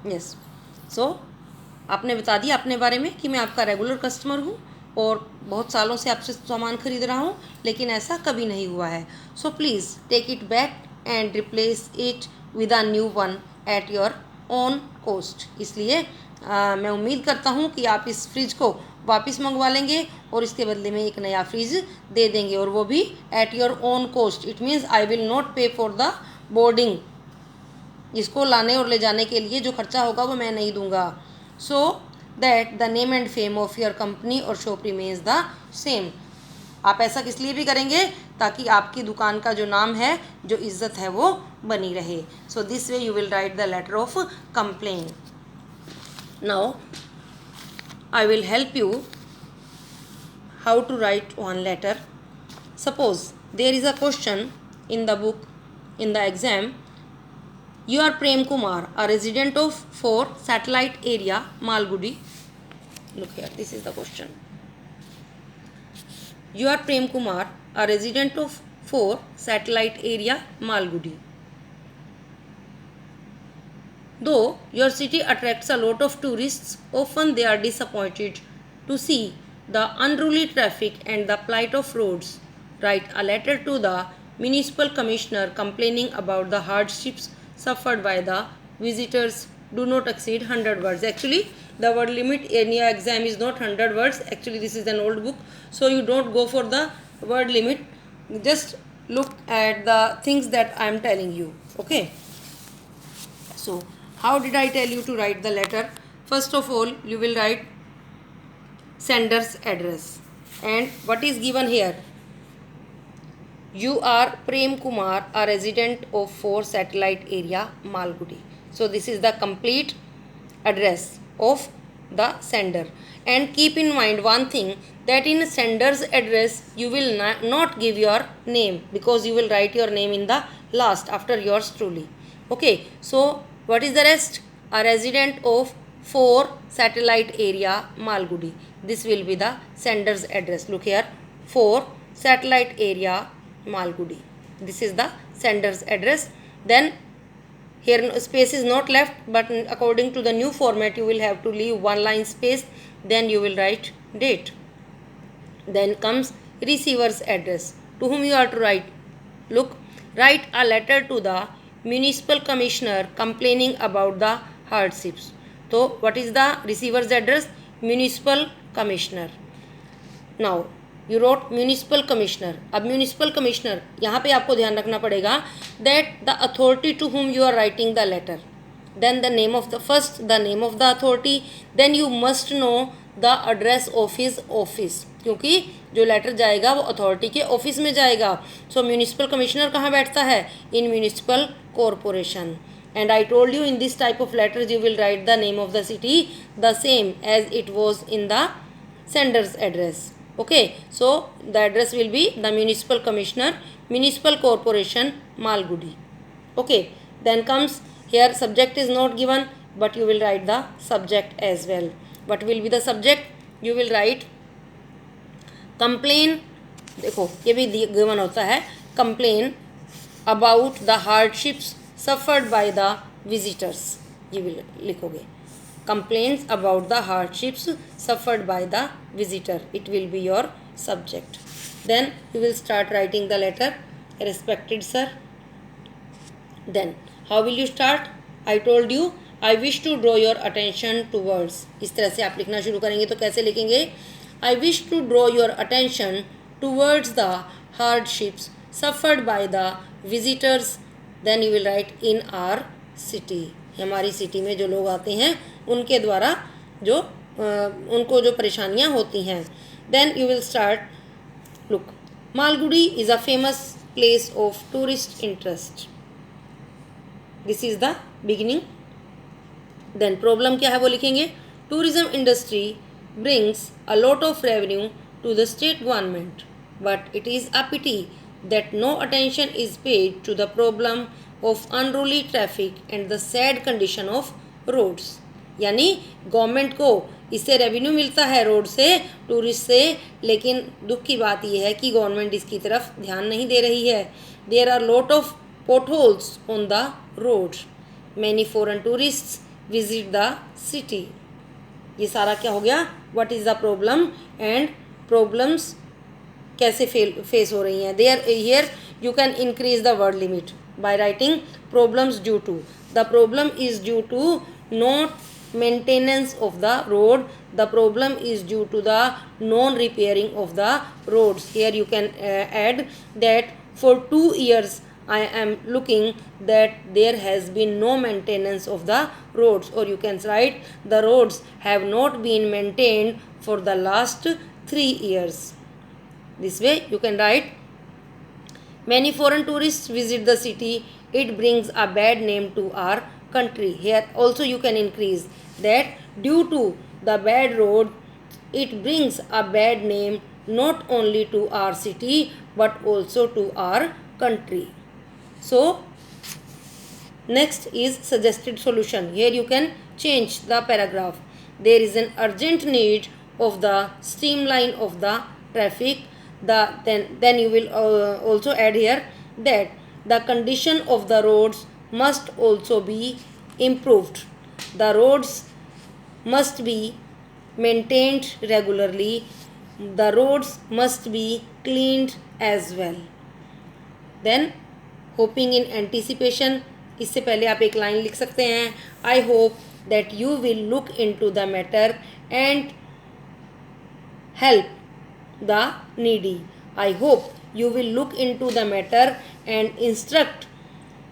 Yes. सो आपने बता दिया अपने बारे में कि मैं आपका रेगुलर कस्टमर हूँ और बहुत सालों से आपसे सामान खरीद रहा हूँ, लेकिन ऐसा कभी नहीं हुआ है। So please take it back and replace it with a new one at your own cost. इसलिए मैं उम्मीद करता हूँ कि आप इस फ्रिज को वापस मंगवा लेंगे और इसके बदले में एक नया फ्रिज दे देंगे, और वो भी eight your own cost. It means I will not पे फॉर द बोर्डिंग। इसको लाने और ले जाने के लिए जो खर्चा होगा वो मैं नहीं दूंगा। So that the name and fame of your company और शॉप रिमेन्स द सेम। आप ऐसा किस लिए भी करेंगे? ताकि आपकी दुकान का जो नाम है, जो इज्जत है, वो बनी रहे। So this way you will write the letter of complain. Now I will help you how to write one letter. Suppose there is a question in the book, in the exam. You are Prem Kumar, a resident of 4 satellite area, Malgudi. Look here, this is the question. You are Prem Kumar, a resident of 4 satellite area, Malgudi. Though your city attracts a lot of tourists, often they are disappointed to see the unruly traffic and the plight of roads. Write a letter to the municipal commissioner complaining about the hardships suffered by the visitors. Do not exceed 100 words. Actually, the word limit in your exam is not 100 words. Actually, this is an old book, so you don't go for the word limit. Just look at the things that I am telling you. Okay. So, how did I tell you to write the letter? First of all, you will write sender's address. And what is given here? You are Prem Kumar, a resident of 4 satellite area, Malgudi. So, this is the complete address of the sender. And keep in mind one thing, that in sender's address you will not give your name, because you will write your name in the last after yours truly. Okay, so what is the rest? A resident of 4 satellite area, Malgudi. This will be the sender's address. Look here, 4 satellite area, Malgudi. This is the sender's address. Then here space is not left, but according to the new format you will have to leave one line space. Then you will write date. Then comes receiver's address. To whom you are to write? Look, write a letter to the municipal commissioner complaining about the hardships. So what is the receiver's address? Municipal commissioner. Now you wrote municipal commissioner. अब municipal commissioner, यहाँ पे आपको ध्यान रखना पड़ेगा that the authority to whom you are writing the letter, then the name of the first, the name of the authority, then you must know the address of his office, क्योंकि जो letter जाएगा वो authority के office में जाएगा. सो municipal commissioner कहाँ बैठता है? In municipal corporation. And I told you in this type of letters you will write the name of the city the same as it was in the sender's address. Okay, so the address will be the municipal commissioner, municipal corporation, Malgudi. Okay, then comes here subject is not given, but you will write the subject as well. What will be the subject? You will write complain. देखो ये भी given होता है, complain about the hardships suffered by the visitors. ये भी लिखोगे, complaints about the hardships suffered by the visitor. It will be your subject. Then you will start writing the letter. Respected sir. Then how will you start? I told you I wish to draw your attention towards. इस तरह से आप लिखना शुरू करेंगे तो कैसे लिखेंगे? I wish to draw your attention towards the hardships suffered by the visitors. Then you will write in our city. हमारी सिटी में जो लोग आते हैं उनके द्वारा जो उनको जो परेशानियाँ होती हैं. Then you will start. Look, Malgudi is a famous place of tourist interest. This is the beginning. Then problem क्या है वो लिखेंगे. Tourism industry brings a lot of revenue to the state government, but it is a pity that no attention is paid to the problem of unruly traffic and the sad condition of roads. यानी government को इससे revenue मिलता है road से, tourist से, लेकिन दुख की बात यह है कि गवर्नमेंट इसकी तरफ ध्यान नहीं दे रही है. There are lot of potholes on the roads. Many foreign tourists visit the city. ये सारा क्या हो गया, what is the problem and problems कैसे फेस हो रही हैं. There here you can increase the word limit by writing problems due to. The problem is due to not maintenance of the road. The problem is due to the non repairing of the roads. Here you can add that for 2 years I am looking that there has been no maintenance of the roads, or you can write the roads have not been maintained for the last 3 years. This way you can write many foreign tourists visit the city. It brings a bad name to our country. Here also you can increase that due to the bad road, it brings a bad name not only to our city but also to our country. So next is suggested solution. Here you can change the paragraph. There is an urgent need of the streamline of the traffic. Then you will also add here that the condition of the roads must also be improved. The roads must be maintained regularly. The roads must be cleaned as well. Then hoping in anticipation, इससे पहले आप एक line लिख सकते हैं, I hope that you will look in to the matter and help the needy. I hope you will look in to the matter and instruct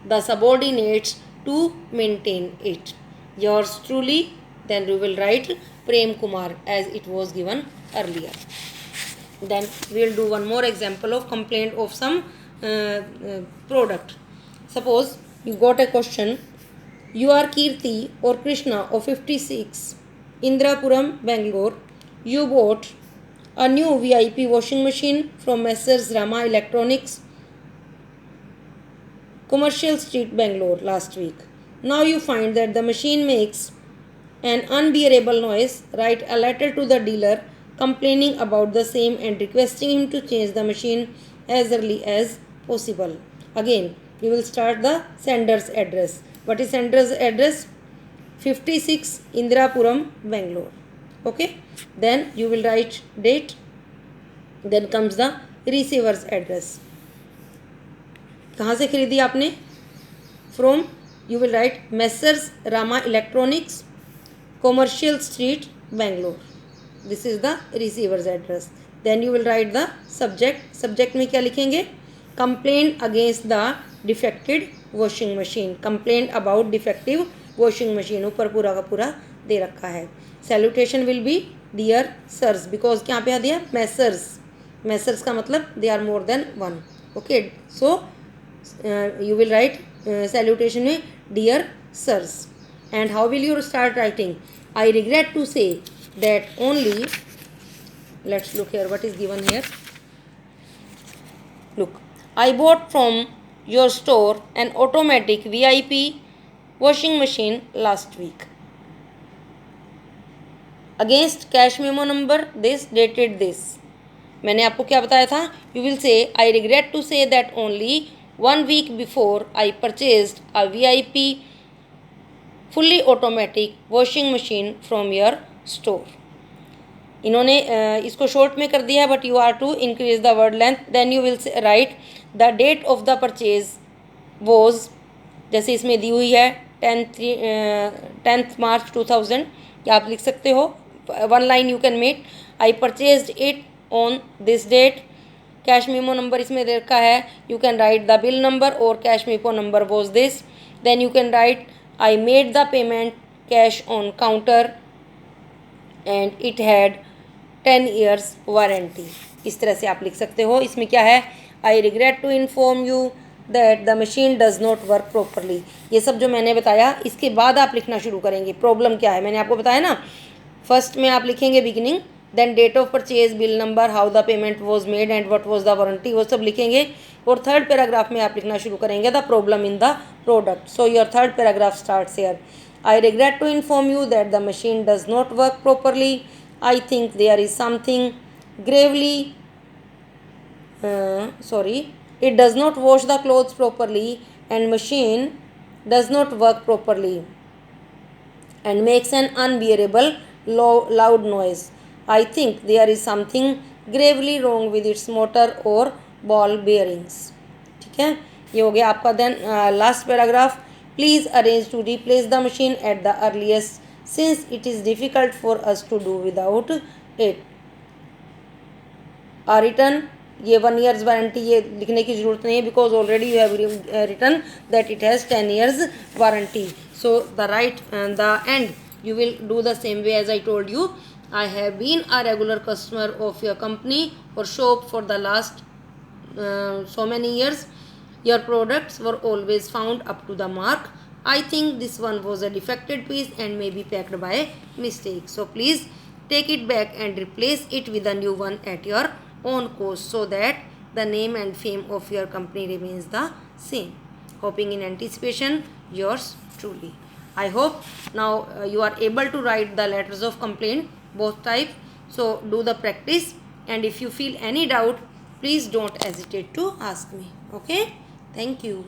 the subordinates to maintain it. Yours truly. Then you will write Prem Kumar as it was given earlier. Then we will do one more example of complaint of some product. Suppose you got a question. You are Kirti or Krishna of 56, Indrapuram, Bangalore. You bought a new VIP washing machine from Messrs Rama Electronics, Commercial Street, Bangalore last week. Now you find that the machine makes an unbearable noise. Write a letter to the dealer complaining about the same and requesting him to change the machine as early as possible. Again, you will start the sender's address. What is sender's address? 56 Indrapuram, Bangalore. Okay. Then you will write date. Then comes the receiver's address. कहाँ से खरीदी आपने? From, you will write Messrs Rama Electronics, Commercial Street, Bangalore. This is the receiver's address. Then you will write the subject. Subject में क्या लिखेंगे? Complaint against the defected washing machine. Complaint about defective washing machine. ऊपर पूरा का पूरा दे रखा है. Salutation will be dear sirs, because क्या पे दिया? Messrs. Messrs का मतलब they are more than one. Okay. So you will write salutation में dear sirs. And how will you start writing? I regret to say that only, let's look here what is given here. Look, I bought from your store an automatic VIP washing machine last week. Against cash memo number this, dated this. मैंने आपको क्या बताया था? You will say I regret to say that only 1 week before I purchased a VIP fully automatic washing machine from your store. इन्होंने इसको short में कर दिया है, but you are to increase the word length. Then you will write the date of the purchase was, जैसे इसमें दी हुई है 10th March 2000, या आप लिख सकते हो. One line you can make, I purchased it on this date. Cash memo number इसमें दे रखा है. You can write the bill number और cash memo number was this. Then you can write I made the payment cash on counter and it had 10 years warranty. इस तरह से आप लिख सकते हो. इसमें क्या है? I regret to inform you that the machine does not work properly. ये सब जो मैंने बताया, इसके बाद आप लिखना शुरू करेंगे. प्रॉब्लम क्या है मैंने आपको बताया ना. फर्स्ट में आप लिखेंगे beginning, then date of purchase, bill number, how the payment was made and what was the warranty, वो सब लिखेंगे. और थर्ड पैराग्राफ में आप लिखना शुरू करेंगे the problem in the product. So your third paragraph starts here. I regret to inform you that the machine does not work properly. I think there is something gravely it does not wash the clothes properly and machine does not work properly. and makes an unbearable loud noise. I think there is something gravely wrong with its motor or ball bearings. ठीक है, ये हो गया आपका. Then last paragraph. Please arrange to replace the machine at the earliest since it is difficult for us to do without it. Return, ये 1 years warranty, ये लिखने की जरूरत नहीं है because already you have return that it has 10 years warranty. So the right the end you will do the same way as I told you. I have been a regular customer of your company or shop for the last so many years. Your products were always found up to the mark. I think this one was a defected piece and may be packed by mistake. So please take it back and replace it with a new one at your own cost so that the name and fame of your company remains the same. Hoping in anticipation, yours truly. I hope now you are able to write the letters of complaint, both types. So do the practice, and if you feel any doubt, please don't hesitate to ask me. Okay? Thank you.